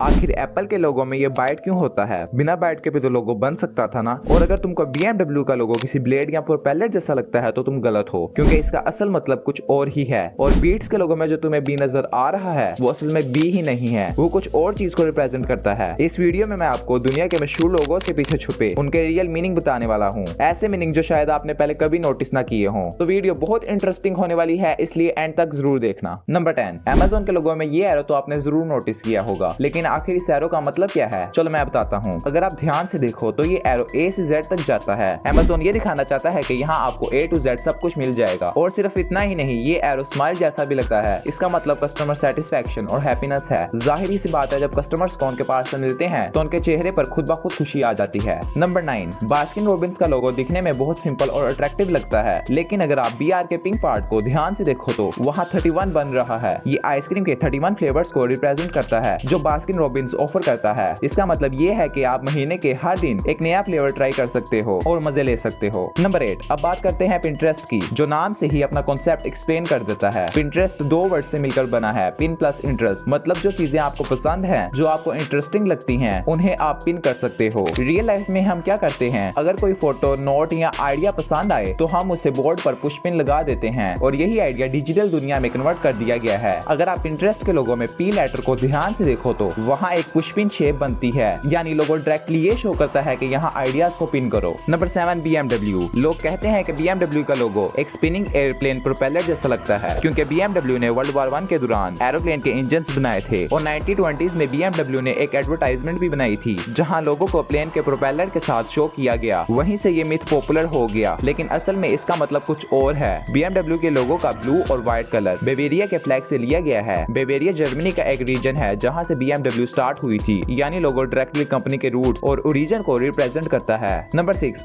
आखिर एप्पल के लोगो में ये बाइट क्यों होता है? बिना बाइट के भी तो लोगो बन सकता था ना। और अगर तुमको BMW का लोगो किसी ब्लेड या प्रोपेलर जैसा लगता है तो तुम गलत हो, क्योंकि इसका असल मतलब कुछ और ही है। और बीट्स के लोगो में जो तुम्हें बी नजर आ रहा है वो असल में बी ही नहीं है, वो कुछ और चीज को रिप्रेजेंट करता है। इस वीडियो में मैं आपको दुनिया के मशहूर लोगों के पीछे छुपे उनके रियल मीनिंग बताने वाला हूँ, ऐसे मीनिंग जो शायद आपने पहले कभी नोटिस ना किए हो। तो वीडियो बहुत इंटरेस्टिंग होने वाली है, इसलिए एंड तक जरूर देखना। नंबर 10, अमेज़न के लोगो में ये एरो तो आपने जरूर नोटिस किया होगा, लेकिन आखिर इस एरो का मतलब क्या है? चलो मैं बताता हूँ। अगर आप ध्यान से देखो तो ये एरो A से Z तक जाता है। अमेज़न ये दिखाना चाहता है कि यहाँ आपको A to Z सब कुछ मिल जाएगा। और सिर्फ इतना ही नहीं, ये एरो स्माइल जैसा भी लगता है। इसका मतलब कस्टमर सेटिस्फेक्शन और हैप्पीनेस है। जाहिर सी बात है, जब कस्टमर्स को उनके पास से मिलते हैं तो उनके चेहरे पर खुद ब खुद खुशी आ जाती है। नंबर 9, बास्किन रॉबिन्स का लोगो दिखने में बहुत सिंपल और अट्रैक्टिव लगता है, लेकिन अगर आप BR के पिंक पार्ट को ध्यान से देखो तो वहाँ 31 बन रहा है। ये आइसक्रीम के 31 फ्लेवर्स को रिप्रेजेंट करता है जो बास्किन रॉबिन्स ऑफर करता है। इसका मतलब ये है कि आप महीने के हर दिन एक नया फ्लेवर ट्राई कर सकते हो और मजे ले सकते हो। नंबर 8, अब बात करते हैं पिंटरेस्ट की, जो नाम से ही अपना कॉन्सेप्ट एक्सप्लेन कर देता है। पिंटरेस्ट दो वर्ड से मिलकर बना है, पिन प्लस इंटरेस्ट। मतलब जो चीजें आपको पसंद हैं, जो आपको इंटरेस्टिंग लगती हैं, उन्हें आप पिन कर सकते हो। रियल लाइफ में हम क्या करते हैं, अगर कोई फोटो, नोट या आइडिया पसंद आए तो हम उसे बोर्ड पर पुश पिन लगा देते हैं, और यही आइडिया डिजिटल दुनिया में कन्वर्ट कर दिया गया है। अगर आप पिंटरेस्ट के लोगो में P लेटर को ध्यान से देखो तो वहाँ एक पुश पिन शेप बनती है, यानी लोगो डायरेक्टली ये शो करता है कि यहाँ आइडियाज को पिन करो। Number 7, BMW। लोग कहते हैं कि BMW का लोगो एक स्पिनिंग एयरप्लेन प्रोपेलर जैसा लगता है, क्योंकि BMW ने वर्ल्ड वॉर 1 के दौरान एरोप्लेन के इंजन्स बनाए थे, और 1920s में BMW ने एक एडवर्टाइजमेंट भी बनाई थी जहाँ लोगों को प्लेन के प्रोपेलर के साथ शो किया गया। वहीं से ये मिथ पॉपुलर हो गया, लेकिन असल में इसका मतलब कुछ और है। BMW के लोगो का ब्लू और व्हाइट कलर बेवेरिया के फ्लैग से लिया गया है। बेवेरिया जर्मनी का एक रीजन है जहाँ से BMW स्टार्ट हुई थी, यानी लोगो डायरेक्टली कंपनी के रूट्स और ओरिजिन को रिप्रेजेंट करता है। नंबर 6,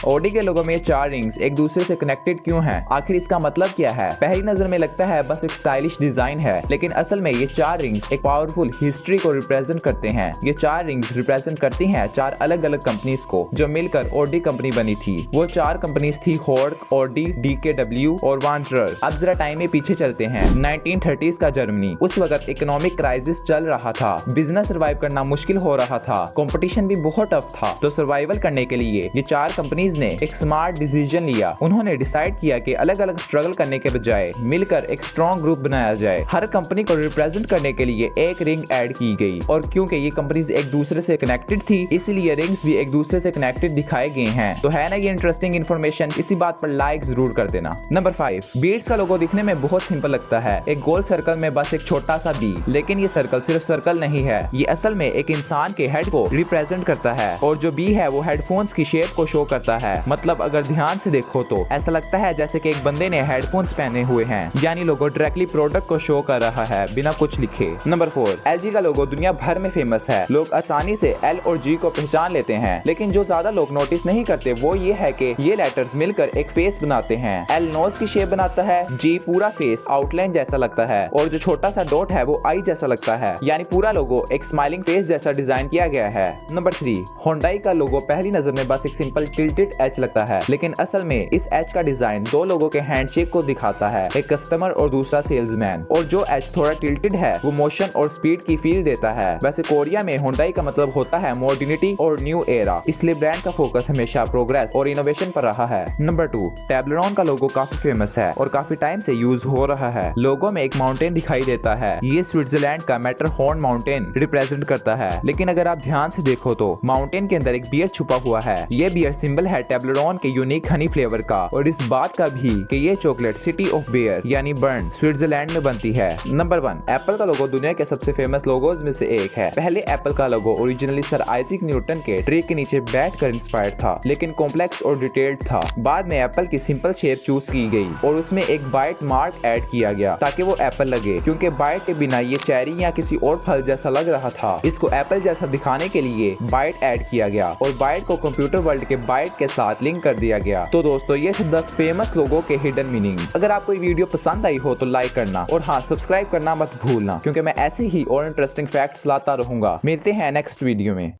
Audi के लोगो में 4 रिंग्स एक दूसरे से कनेक्टेड क्यों हैं? आखिर इसका मतलब क्या है? पहली नजर में लगता है बस एक स्टाइलिश डिजाइन है, लेकिन असल में ये 4 रिंग्स एक पावरफुल हिस्ट्री को रिप्रेजेंट करते हैं। ये 4 रिंग्स रिप्रेजेंट करती हैं 4 अलग अलग कंपनीज को जो मिलकर Audi कंपनी बनी थी। वो 4 कंपनीज थी हॉर्क, Audi, DKW और वांडरर। अब जरा टाइम में पीछे चलते हैं। 1930s का जर्मनी, उस वक्त इकोनॉमिक क्राइसिस चल रहा था, बिजनेस सर्वाइव करना मुश्किल हो रहा था, कंपटीशन भी बहुत टफ था। तो सर्वाइवल करने के लिए ये 4 कंपनीज ने एक स्मार्ट डिसीजन लिया। उन्होंने डिसाइड किया कि अलग अलग स्ट्रगल करने के बजाय मिलकर एक स्ट्रॉन्ग ग्रुप बनाया जाए। हर कंपनी को रिप्रेजेंट करने के लिए एक रिंग ऐड की गई, और क्योंकि ये कंपनीज एक दूसरे से कनेक्टेड थी, इसलिए रिंग्स भी एक दूसरे से कनेक्टेड दिखाए गए हैं। तो है ना ये इंटरेस्टिंग इन्फॉर्मेशन? इसी बात पर लाइक जरूर कर देना। नंबर 5, बीट्स का लोगो दिखने में बहुत सिंपल लगता है, एक गोल सर्कल में बस एक छोटा सा बी। लेकिन ये सर्कल सिर्फ सर्कल नहीं है, ये असल में एक इंसान के हेड को रिप्रेजेंट करता है, और जो बी है वो हेडफोन्स की शेप को शो करता है। मतलब अगर ध्यान से देखो तो ऐसा लगता है जैसे कि एक बंदे ने हेडफोन्स पहने हुए हैं, यानी लोगो डायरेक्टली प्रोडक्ट को शो कर रहा है बिना कुछ लिखे। नंबर 4, LG का लोगो दुनिया भर में फेमस है। लोग आसानी से L और G को पहचान लेते हैं, लेकिन जो ज्यादा लोग नोटिस नहीं करते वो ये है कि ये लेटर्स मिलकर एक फेस बनाते हैं। L नोज की शेप बनाता है, G पूरा फेस आउटलाइन जैसा लगता है, और जो छोटा सा डॉट है वो आई जैसा लगता है, यानी पूरा लोगो एक स्माइलिंग फेस जैसा डिजाइन किया गया है। नंबर 3, Hyundai का लोगो पहली नजर में बस एक सिंपल टिल्टेड H लगता है, लेकिन असल में इस H का डिजाइन 2 लोगों के हैंडशेक को दिखाता है, एक कस्टमर और दूसरा सेल्समैन। और जो H थोड़ा टिल्टेड है वो मोशन और स्पीड की फील देता है। वैसे कोरिया में Hyundai का मतलब होता है मॉडर्निटी और न्यू एरा, इसलिए ब्रांड का फोकस हमेशा प्रोग्रेस और इनोवेशन पर रहा है। नंबर 2, टेब्लरॉन का लोगो काफी फेमस है और काफी टाइम से यूज हो रहा है। लोगो में एक माउंटेन दिखाई देता है, ये स्विट्जरलैंड का मैटरहॉर्न माउंटेन रिप्रेजेंट करता है। लेकिन अगर आप ध्यान से देखो तो माउंटेन के अंदर एक बियर छुपा हुआ है। ये बियर सिंबल है टेब्लरॉन के यूनिक हनी फ्लेवर का, और इस बात का भी कि ये चॉकलेट सिटी ऑफ बियर यानी बर्न स्विट्जरलैंड में बनती है। नंबर 1, एप्पल का लोगो दुनिया के सबसे फेमस लोगोज में से एक है। पहले एप्पल का लोगो ओरिजिनली सर आइजैक न्यूटन के ट्री के नीचे बैठकर इंस्पायर्ड था, लेकिन कॉम्प्लेक्स और डिटेल्ड था। बाद में एप्पल की सिंपल शेप चूज की गई और उसमें एक बाइट मार्क ऐड किया गया ताकि वो एप्पल लगे, क्योंकि बाइट के बिना ये चेरी या किसी और फल जैसा लग रहा था। इसको एप्पल जैसा दिखाने के लिए बाइट ऐड किया गया, और बाइट को कंप्यूटर वर्ल्ड के बाइट के साथ लिंक कर दिया गया। तो दोस्तों ये थे 10 फेमस लोगों के हिडन मीनिंग। अगर आपको ये वीडियो पसंद आई हो तो लाइक करना, और हाँ सब्सक्राइब करना मत भूलना, क्योंकि मैं ऐसे ही और इंटरेस्टिंग फैक्ट्स लाता रहूंगा। मिलते हैं नेक्स्ट वीडियो में।